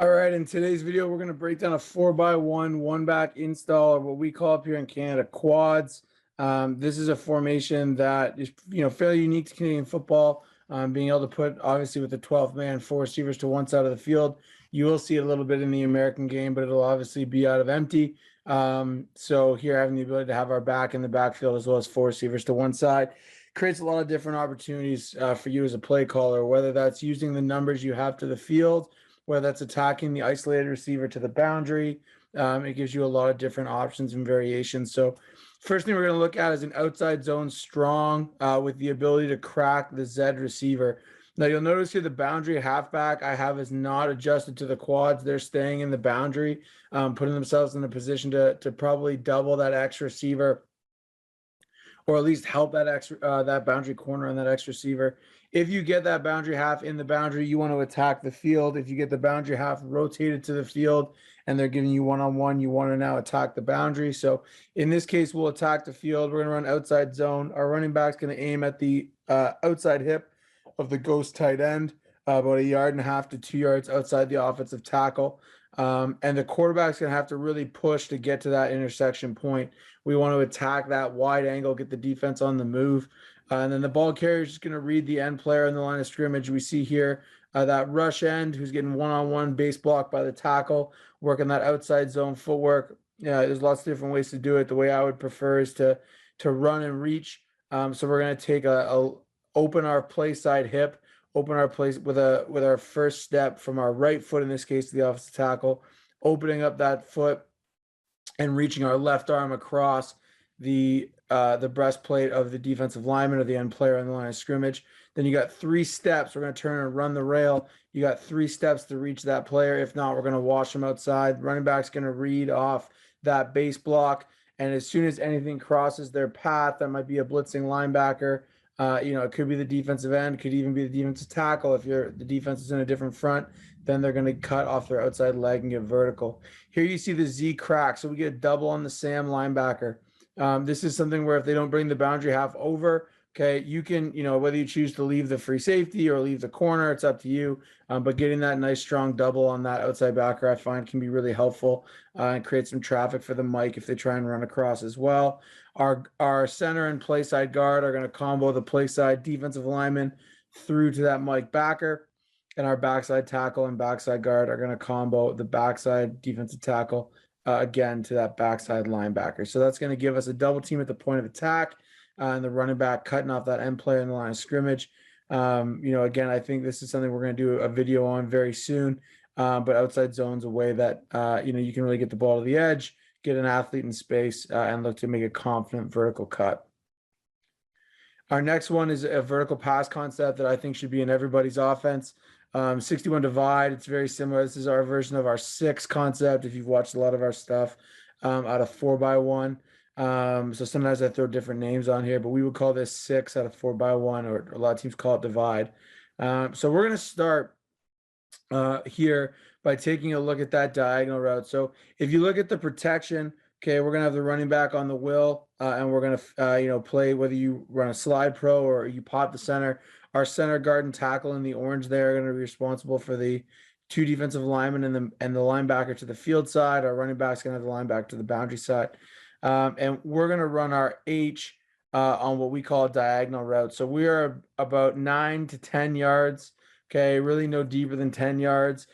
All right, in today's video, we're going to break down a 4x1 one-back install, or what we call up here in Canada quads. This is a formation that is, fairly unique to Canadian football. Being able to put, obviously, with the 12th man, four receivers to one side of the field. You will see it a little bit in the American game, but it'll obviously be out of empty. So here, having the ability to have our back in the backfield as well as four receivers to one side creates a lot of different opportunities for you as a play caller, whether that's using the numbers you have to the field, whether that's attacking the isolated receiver to the boundary. It gives you a lot of different options and variations. So first thing we're going to look at is an outside zone strong with the ability to crack the Z receiver. Now you'll notice here the boundary halfback I have is not adjusted to the quads. They're staying in the boundary, putting themselves in a position to probably double that X receiver, or at least help that that boundary corner on that X receiver. If you get that boundary half in the boundary, you want to attack the field. If you get the boundary half rotated to the field and they're giving you one-on-one, you want to now attack the boundary. So in this case, we'll attack the field. We're going to run outside zone. Our running back's going to aim at the outside hip of the ghost tight end, about 1.5 to 2 yards outside the offensive tackle. And the quarterback's going to have to really push to get to that intersection point. We want to attack that wide angle, get the defense on the move. And then the ball carrier is just going to read the end player in the line of scrimmage. We see here that rush end who's getting one-on-one base block by the tackle, working that outside zone footwork. Yeah, there's lots of different ways to do it. The way I would prefer is to run and reach. So we're going to take open our play side hip, open our place with our first step from our right foot, in this case to the offensive tackle, opening up that foot and reaching our left arm across the breastplate of the defensive lineman or the end player on the line of scrimmage. Then you got 3 steps. We're going to turn and run the rail. You got 3 steps to reach that player. If not, we're going to wash them outside. Running back's going to read off that base block, and as soon as anything crosses their path, that might be a blitzing linebacker. It could be the defensive end, could even be the defensive tackle. If the defense is in a different front, then they're going to cut off their outside leg and get vertical. Here you see the Z crack, so we get a double on the Sam linebacker. This is something where if they don't bring the boundary half over, okay, you can, whether you choose to leave the free safety or leave the corner, it's up to you. But getting that nice strong double on that outside backer, I find, can be really helpful and create some traffic for the Mike if they try and run across as well. Our center and play side guard are going to combo the play side defensive lineman through to that Mike backer. And our backside tackle and backside guard are going to combo the backside defensive tackle again to that backside linebacker. So that's going to give us a double team at the point of attack, and the running back cutting off that end player in the line of scrimmage. Again, I think this is something we're going to do a video on very soon. But outside zone's a way that you can really get the ball to the edge, get an athlete in space, and look to make a confident vertical cut. Our next one is a vertical pass concept that I think should be in everybody's offense. 61 divide. It's very similar. This is our version of our 6 concept. If you've watched a lot of our stuff out of 4x1. So sometimes I throw different names on here, but we would call this 6 out of 4x1, or a lot of teams call it divide. So we're going to start here by taking a look at that diagonal route. So if you look at the protection, okay, we're going to have the running back on the wheel, and we're going to, play whether you run a slide pro or you pop the center. Our center guard and tackle in the orange there are going to be responsible for the 2 defensive linemen and the linebacker to the field side. Our running back's going to have the linebacker to the boundary side. And we're going to run our H on what we call a diagonal route. So we are about 9 to 10 yards, okay, really no deeper than 10 yards,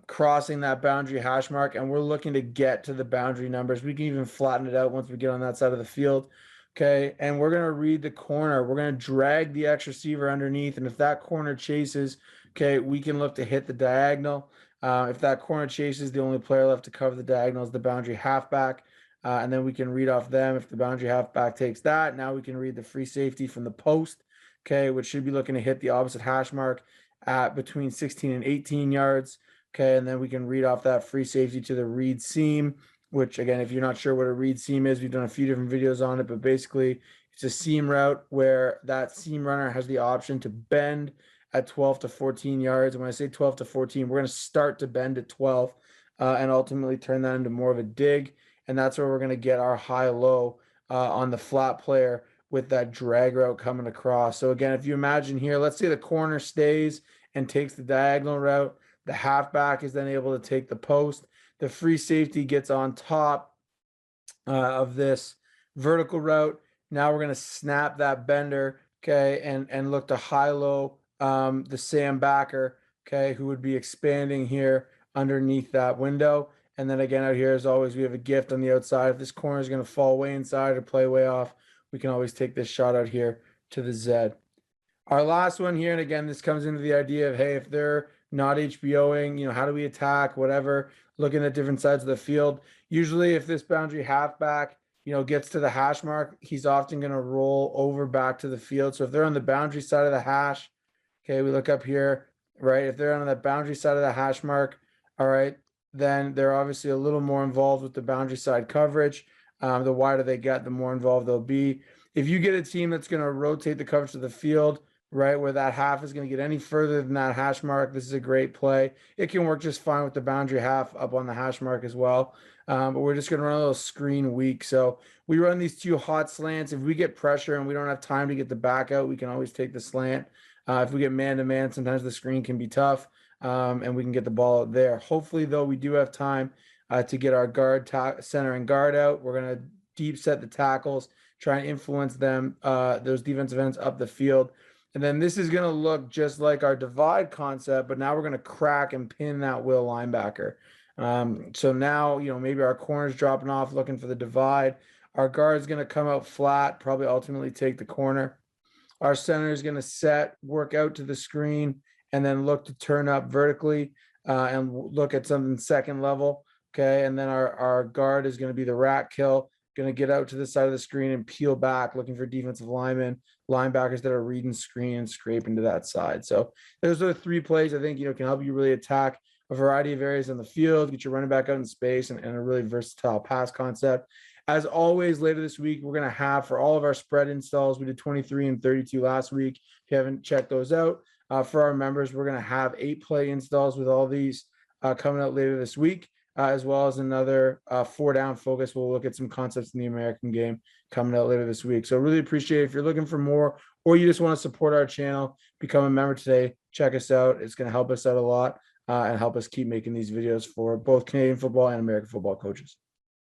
crossing that boundary hash mark, and we're looking to get to the boundary numbers. We can even flatten it out once we get on that side of the field. Okay, and we're going to read the corner. We're going to drag the X receiver underneath, and if that corner chases, okay, we can look to hit the diagonal. If that corner chases, the only player left to cover the diagonal is the boundary halfback, and then we can read off them. If the boundary halfback takes that, now we can read the free safety from the post, okay, which should be looking to hit the opposite hash mark at between 16 and 18 yards, okay, and then we can read off that free safety to the read seam, which, again, if you're not sure what a read seam is, we've done a few different videos on it, but basically it's a seam route where that seam runner has the option to bend at 12 to 14 yards. And when I say 12 to 14, we're going to start to bend at 12 and ultimately turn that into more of a dig. And that's where we're going to get our high-low on the flat player with that drag route coming across. So again, if you imagine here, let's say the corner stays and takes the diagonal route. The halfback is then able to take the post. The free safety gets on top of this vertical route. Now we're going to snap that bender, okay, and look to high-low the Sam backer, okay, who would be expanding here underneath that window. And then again, out here, as always, we have a gift on the outside. If this corner is going to fall way inside or play way off, we can always take this shot out here to the Z. Our last one here, and again, this comes into the idea of, hey, if they're not HBOing, how do we attack, whatever, looking at different sides of the field. Usually if this boundary halfback, gets to the hash mark, he's often going to roll over back to the field. So if they're on the boundary side of the hash, okay, we look up here, right? If they're on the boundary side of the hash mark, all right, then they're obviously a little more involved with the boundary side coverage. The wider they get, the more involved they'll be. If you get a team that's going to rotate the coverage to the field, right, where that half is going to get any further than that hash mark, this is a great play. It can work just fine with the boundary half up on the hash mark as well. But we're just going to run a little screen weak. So we run these two hot slants. If we get pressure and we don't have time to get the back out, we can always take the slant. If we get man-to-man, sometimes the screen can be tough, and we can get the ball out there. Hopefully, though, we do have time to get our center and guard out. We're going to deep set the tackles, try and influence them, those defensive ends up the field. And then this is going to look just like our divide concept, but now we're going to crack and pin that will linebacker. So now, maybe our corner's dropping off looking for the divide. Our guard's going to come out flat, probably ultimately take the corner. Our center is going to set, work out to the screen, and then look to turn up vertically and look at something second level. Okay. And then our guard is going to be the rat kill, going to get out to the side of the screen and peel back, looking for defensive linebackers that are reading screen and scraping to that side. So those are the 3 plays I think, can help you really attack a variety of areas on the field, get your running back out in space, and a really versatile pass concept. As always, later this week, we're going to have, for all of our spread installs, we did 23 and 32 last week. If you haven't checked those out, for our members, we're going to have 8 play installs with all these coming out later this week, as well as another 4-down focus. We'll look at some concepts in the American game coming out later this week. So really appreciate it. If you're looking for more, or you just want to support our channel, become a member today. Check us out. It's going to help us out a lot and help us keep making these videos for both Canadian football and American football coaches.